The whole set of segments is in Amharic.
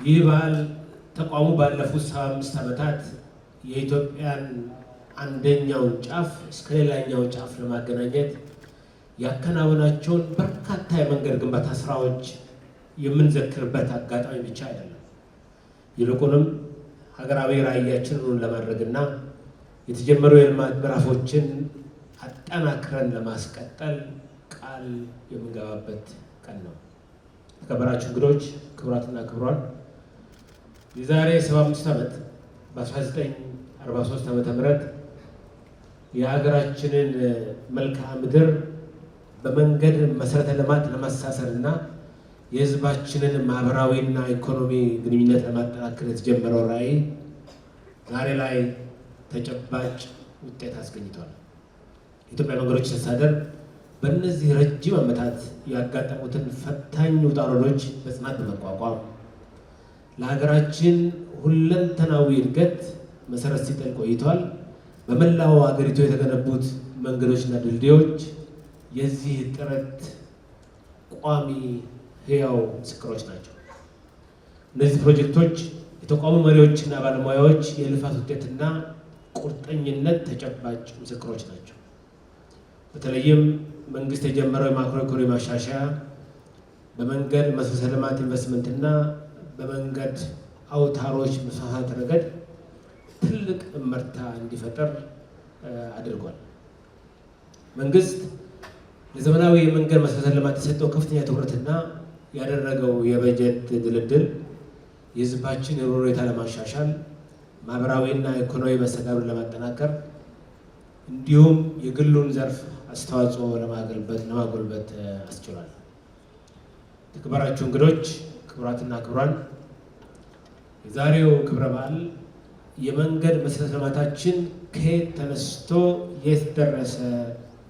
ይህ ባህል ተቋሙ ባለፉት 75 ዓመታት የኢትዮጵያን አንደኛውን ጫፍ እስከ ሌላኛው ጫፍ ለማገናኘት ያከናወናቸውን በርካታ የመንገድ ግንባታ ስራዎች የምንዘክርበት አጋጣሚ ብቻ አይደለም። ይልቁንም ሀገራዊ ራዕያችንን ለማድረግና የተጀመሩ የልማት ምዕራፎችን አጠናክረን ለማስቀጠል ቃል የምንገባበት ቀን ነው። የተከበራችሁ እንግዶች፣ ክቡራትና ክቡራን፣ የዛሬ 75 ዓመት በ1943 ዓ.ም የሀገራችንን መልክዓ ምድር በመንገድ መሰረተ ልማት ለማሳሰርና የሕዝባችንን ማህበራዊና ኢኮኖሚ ግንኙነት ለማጠናከር የተጀመረው ራዕይ ዛሬ ላይ ተጨባጭ ውጤት አስገኝቷል። የኢትዮጵያ መንገዶች አስተዳደር በእነዚህ ረጅም ዓመታት ያጋጠሙትን ፈታኝ ውጣ ውረዶች በጽናት በመቋቋም ለሀገራችን ሁለንተናዊ እድገት መሰረት ሲጥል ቆይቷል። በመላው ሀገሪቱ የተገነቡት መንገዶችና ድልድዮች የዚህ ጥረት ቋሚ ህያው ምስክሮች ናቸው። እነዚህ ፕሮጀክቶች የተቋሙ መሪዎችና ባለሙያዎች የልፋት ውጤትና ቁርጠኝነት ተጨባጭ ምስክሮች ናቸው። በተለይም መንግስት የጀመረው የማክሮ ኢኮኖሚ ማሻሻያ በመንገድ መሰረተ ልማት ኢንቨስትመንትና በመንገድ አውታሮች መስፋፋት ረገድ ትልቅ እመርታ እንዲፈጠር አድርጓል። መንግስት ለዘመናዊ የመንገድ መሰረተ ልማት የሰጠው ከፍተኛ ትኩረትና ያደረገው የበጀት ድልድል የህዝባችን የኑሮ ሁኔታ ለማሻሻል፣ ማህበራዊና ኢኮኖሚ መስተጋብርን ለማጠናከር እንዲሁም የግሉን ዘርፍ አስተዋጽኦ ለማጎልበት አስችሏል። የተከበራችሁ እንግዶች፣ ክቡራትና ክቡራን፣ የዛሬው ክብረ በዓል የመንገድ መሰረተ ልማታችን ከየት ተነስቶ የት ደረሰ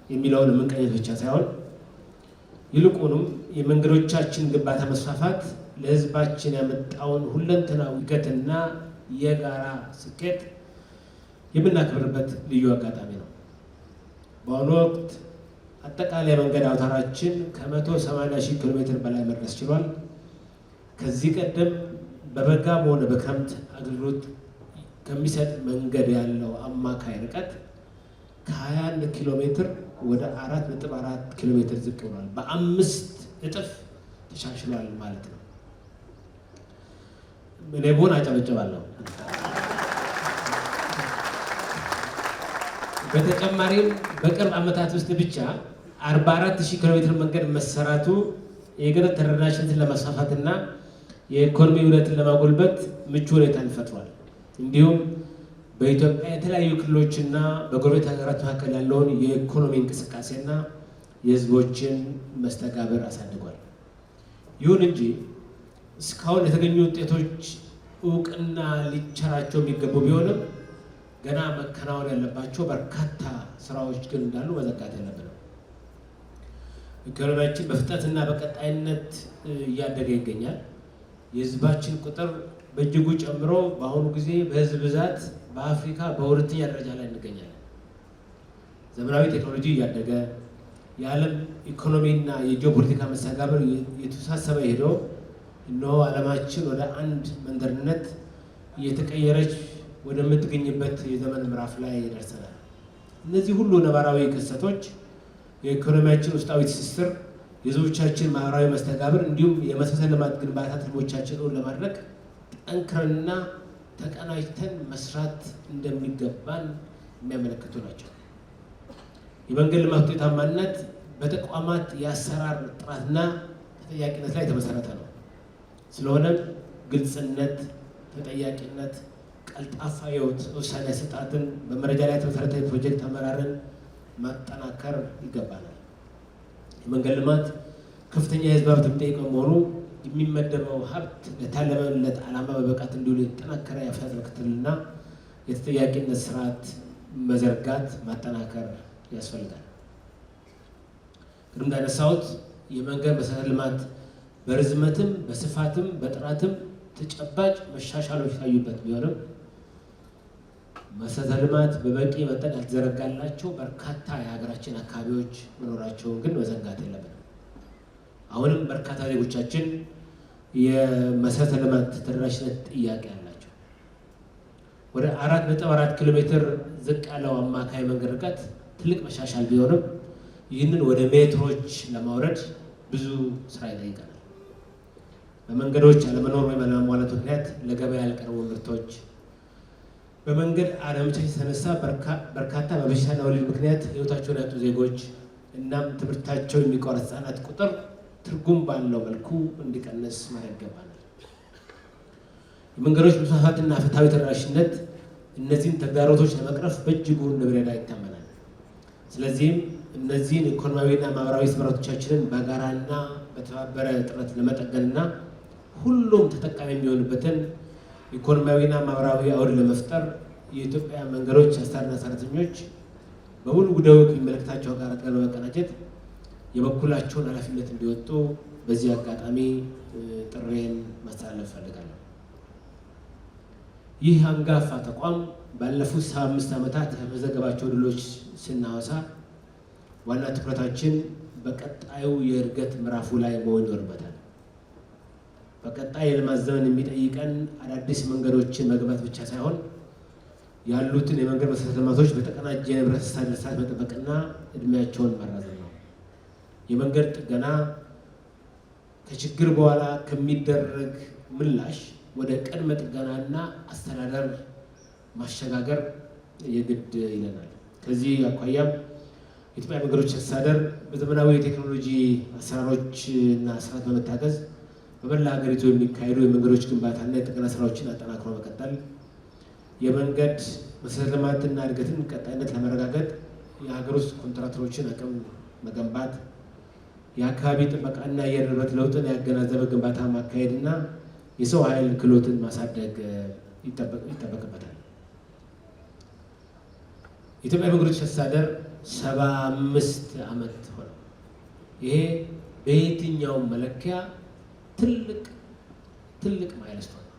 የሚለውን የምንቀኝት ብቻ ሳይሆን ይልቁንም የመንገዶቻችን ግንባታ መስፋፋት ለህዝባችን ያመጣውን ሁለንተናዊ እድገትና የጋራ ስኬት የምናከብርበት ልዩ አጋጣሚ ነው። በአሁኑ ወቅት አጠቃላይ መንገድ አውታራችን ከ180,000 ኪሎ ሜትር በላይ መድረስ ችሏል። ከዚህ ቀደም በበጋም ሆነ በክረምት አገልግሎት ከሚሰጥ መንገድ ያለው አማካይ ርቀት ከ21 ኪሎ ሜትር ወደ 4.4 ኪሎ ሜትር ዝቅ ብሏል። በ5 እጥፍ ተሻሽሏል ማለት ነው። እኔ ቦን አጨበጭባለሁ። በተጨማሪም በቅርብ ዓመታት ውስጥ ብቻ 44,000 ኪሎ ሜትር መንገድ መሰራቱ የገጠር ተደራሽነትን ለማስፋፋትና የኢኮኖሚ ውህደትን ለማጎልበት ምቹ ሁኔታን ፈጥሯል። እንዲሁም በኢትዮጵያ የተለያዩ ክልሎችና በጎረቤት ሀገራት መካከል ያለውን የኢኮኖሚ እንቅስቃሴና የህዝቦችን መስተጋብር አሳድጓል። ይሁን እንጂ እስካሁን የተገኙ ውጤቶች እውቅና ሊቸራቸው የሚገቡ ቢሆንም ገና መከናወን ያለባቸው በርካታ ስራዎች ግን እንዳሉ መዘንጋት የለብንም። ኢኮኖሚያችን በፍጥነትና በቀጣይነት እያደገ ይገኛል። የህዝባችን ቁጥር በእጅጉ ጨምሮ በአሁኑ ጊዜ በህዝብ ብዛት በአፍሪካ በሁለተኛ ደረጃ ላይ እንገኛለን። ዘመናዊ ቴክኖሎጂ እያደገ የዓለም ኢኮኖሚና የጂኦፖለቲካ መስተጋብር የተሳሰበ ሄደው እነሆ ዓለማችን ወደ አንድ መንደርነት እየተቀየረች ወደምትገኝበት የዘመን ምዕራፍ ላይ ደርሰናል። እነዚህ ሁሉ ነባራዊ ክስተቶች የኢኮኖሚያችን ውስጣዊ ትስስር፣ የህዝቦቻችን ማህበራዊ መስተጋብር እንዲሁም የመሰረተ ልማት ግንባታ ትልሞቻችንን ለማድረግ ጠንክረንና ተቀናጅተን መስራት እንደሚገባን የሚያመለክቱ ናቸው። የመንገድ ልማት ውጤታማነት በተቋማት የአሰራር ጥራትና ተጠያቂነት ላይ የተመሰረተ ነው። ስለሆነም ግልጽነት፣ ተጠያቂነት፣ ቀልጣፋ የውሳኔ አሰጣጥን፣ በመረጃ ላይ የተመሰረተ የፕሮጀክት አመራርን ማጠናከር ይገባናል። የመንገድ ልማት ከፍተኛ የህዝብ ሀብት የሚጠይቅ መሆኑ የሚመደበው ሀብት ለታለመለት ዓላማ በብቃት እንዲውል የተጠናከረ የአፈጻጸም ክትትልና የተጠያቂነት ስርዓት መዘርጋት ማጠናከር ያስፈልጋል። ቅድም እንዳነሳሁት የመንገድ መሰረተ ልማት በርዝመትም በስፋትም በጥራትም ተጨባጭ መሻሻሎች ታዩበት ቢሆንም መሰረተ ልማት በበቂ መጠን ያልተዘረጋላቸው በርካታ የሀገራችን አካባቢዎች መኖራቸውን ግን መዘንጋት የለብንም። አሁንም በርካታ ዜጎቻችን የመሰረተ ልማት ተደራሽነት ጥያቄ አላቸው። ወደ 4.4 ኪሎ ሜትር ዝቅ ያለው አማካይ መንገድ ርቀት ትልቅ መሻሻል ቢሆንም ይህንን ወደ ሜትሮች ለማውረድ ብዙ ስራ ይጠይቃል። በመንገዶች አለመኖር ወይም አለመሟላት ምክንያት ለገበያ ያልቀረቡ ምርቶች፣ በመንገድ አለመመቻቸት የተነሳ በርካታ በበሽታና ወሊድ ምክንያት ህይወታቸውን ያጡ ዜጎች እናም ትምህርታቸው የሚቋረጥ ህጻናት ቁጥር ትርጉም ባለው መልኩ እንዲቀንስ ማድረግ ይገባናል። የመንገዶች መስፋፋትና ፍትሃዊ ተደራሽነት እነዚህን ተግዳሮቶች ለመቅረፍ በእጅጉ እንደሚረዳ ይታመናል። ስለዚህም እነዚህን ኢኮኖሚያዊና ማህበራዊ ስምረቶቻችንን በጋራና በተባበረ ጥረት ለመጠገንና ሁሉም ተጠቃሚ የሚሆንበትን ኢኮኖሚያዊና ማህበራዊ አውድ ለመፍጠር የኢትዮጵያ መንገዶች አስተዳደርና ሰራተኞች በሙሉ ጉዳዩ ከሚመለከታቸው ጋር በመቀናጀት የበኩላቸውን ኃላፊነት እንዲወጡ በዚህ አጋጣሚ ጥሬን ማስተላለፍ ፈልጋለሁ። ይህ አንጋፋ ተቋም ባለፉት 75 ዓመታት የተመዘገባቸው ድሎች ስናወሳ ዋና ትኩረታችን በቀጣዩ የእድገት ምዕራፉ ላይ መሆን ይኖርበታል። በቀጣይ የልማት ዘመን የሚጠይቀን አዳዲስ መንገዶችን መገንባት ብቻ ሳይሆን ያሉትን የመንገድ መሰረተ ልማቶች በተቀናጀ የንብረት ስታንዳርድ ስርዓት መጠበቅና እድሜያቸውን ማራዘም ነው። የመንገድ ጥገና ከችግር በኋላ ከሚደረግ ምላሽ ወደ ቅድመ ጥገናና አስተዳደር ማሸጋገር የግድ ይለናል። ከዚህ አኳያም የኢትዮጵያ መንገዶች አስተዳደር በዘመናዊ የቴክኖሎጂ አሰራሮች እና ስርዓት በመታገዝ በመላ ሀገሪቱ የሚካሄዱ የመንገዶች ግንባታና የጥገና ስራዎችን አጠናክሮ መቀጠል፣ የመንገድ መሰረተ ልማትና እድገትን ቀጣይነት ለማረጋገጥ የሀገር ውስጥ ኮንትራክተሮችን አቅም መገንባት፣ የአካባቢ ጥበቃና የአየር ንብረት ለውጥን ያገናዘበ ግንባታ ማካሄድና የሰው ኃይል ክህሎትን ማሳደግ ይጠበቅበታል። የኢትዮጵያ መንገዶች አስተዳደር 75 ዓመት ሆነው። ይሄ በየትኛውም መለኪያ ትልቅ ማይልስቶን ነው።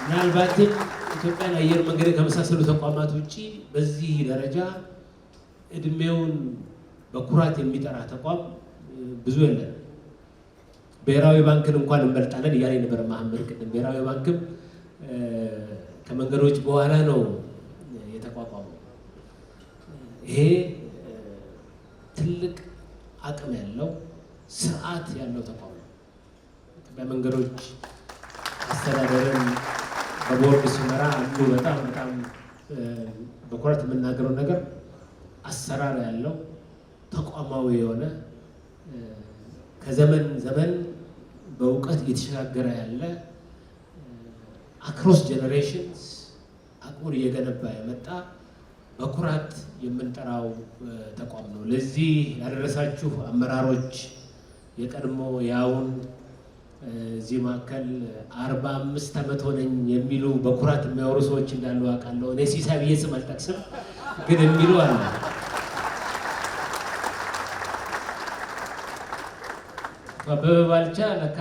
ምናልባትም ኢትዮጵያን አየር መንገድ ከመሳሰሉ ተቋማት ውጭ በዚህ ደረጃ እድሜውን በኩራት የሚጠራ ተቋም ብዙ የለም። ብሔራዊ ባንክን እንኳን እንበልጣለን እያለ ነበር መሐመድ ቅድም። ብሔራዊ ባንክም ከመንገዶች በኋላ ነው የተቋቋመው። ይሄ ትልቅ አቅም ያለው ስርዓት ያለው ተቋም ነው። በመንገዶች አስተዳደርን በቦርድ ሲመራ አንዱ በጣም በኩራት የምናገረው ነገር አሰራር ያለው ተቋማዊ የሆነ ከዘመን ዘመን በእውቀት እየተሸጋገረ ያለ አክሮስ ጄኔሬሽንስ አቅሙን እየገነባ የመጣ በኩራት የምንጠራው ተቋም ነው። ለዚህ ያደረሳችሁ አመራሮች፣ የቀድሞ ያውን እዚህ መካከል 45 ዓመት ሆነኝ የሚሉ በኩራት የሚያወሩ ሰዎች እንዳሉ አውቃለሁ። እኔ ሲሳይ ብዬ ስም አልጠቅስም፣ ግን የሚሉ አለ። አበበ ባልቻ ለካ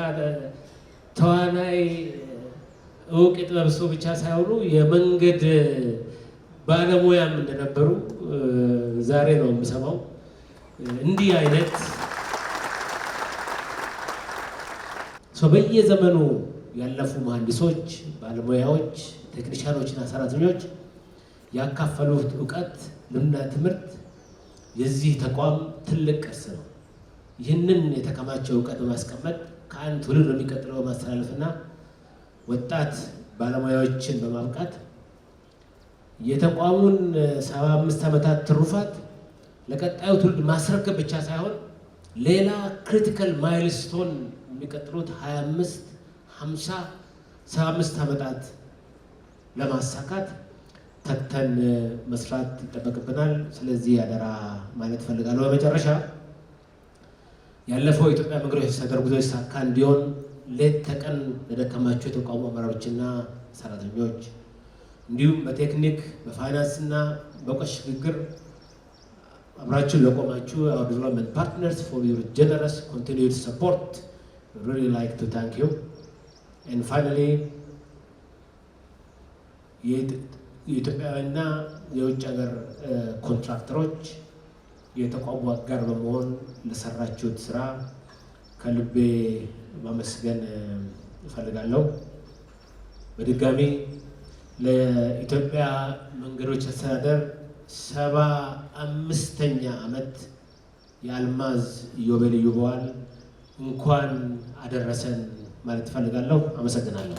ተዋናይ እውቅ የጥበብ ሰው ብቻ ሳይሆኑ የመንገድ ባለሙያም እንደነበሩ ዛሬ ነው የምሰማው። እንዲህ አይነት በየዘመኑ ያለፉ መሐንዲሶች፣ ባለሙያዎች፣ ቴክኒሻኖችና ሰራተኞች ያካፈሉት እውቀት፣ ልምድና ትምህርት የዚህ ተቋም ትልቅ ቅርስ ነው። ይህንን የተከማቸው እውቀት በማስቀመጥ ከአንድ ትውልድ በሚቀጥለው ማስተላለፍና ወጣት ባለሙያዎችን በማብቃት የተቋሙን 75 ዓመታት ትሩፋት ለቀጣዩ ትውልድ ማስረከብ ብቻ ሳይሆን ሌላ ክሪቲካል ማይልስቶን የሚቀጥሉት 25፣ 50፣ 75 ዓመታት ለማሳካት ተግተን መስራት ይጠበቅብናል። ስለዚህ አደራ ማለት ፈልጋለሁ። በመጨረሻ ያለፈው የኢትዮጵያ መንገዶች አስተዳደር ጉዞ የተሳካ እንዲሆን ሌት ተቀን ለደከማቸው የተቋሙ አመራሮችና ሰራተኞች እንዲሁም በቴክኒክ በፋይናንስና በእውቀት ሽግግር አብራችሁን ለቆማችሁ our development partners for your generous continued support. We really like to thank you. And finally, የኢትዮጵያውያንና የውጭ ሀገር ኮንትራክተሮች የተቋሙ አጋር በመሆን ለሰራችሁት ስራ ከልቤ ማመስገን እፈልጋለሁ። በድጋሚ ለኢትዮጵያ መንገዶች አስተዳደር 75ኛ ዓመት የአልማዝ ኢዮቤልዩ በዓል እንኳን አደረሰን ማለት እፈልጋለሁ። አመሰግናለሁ።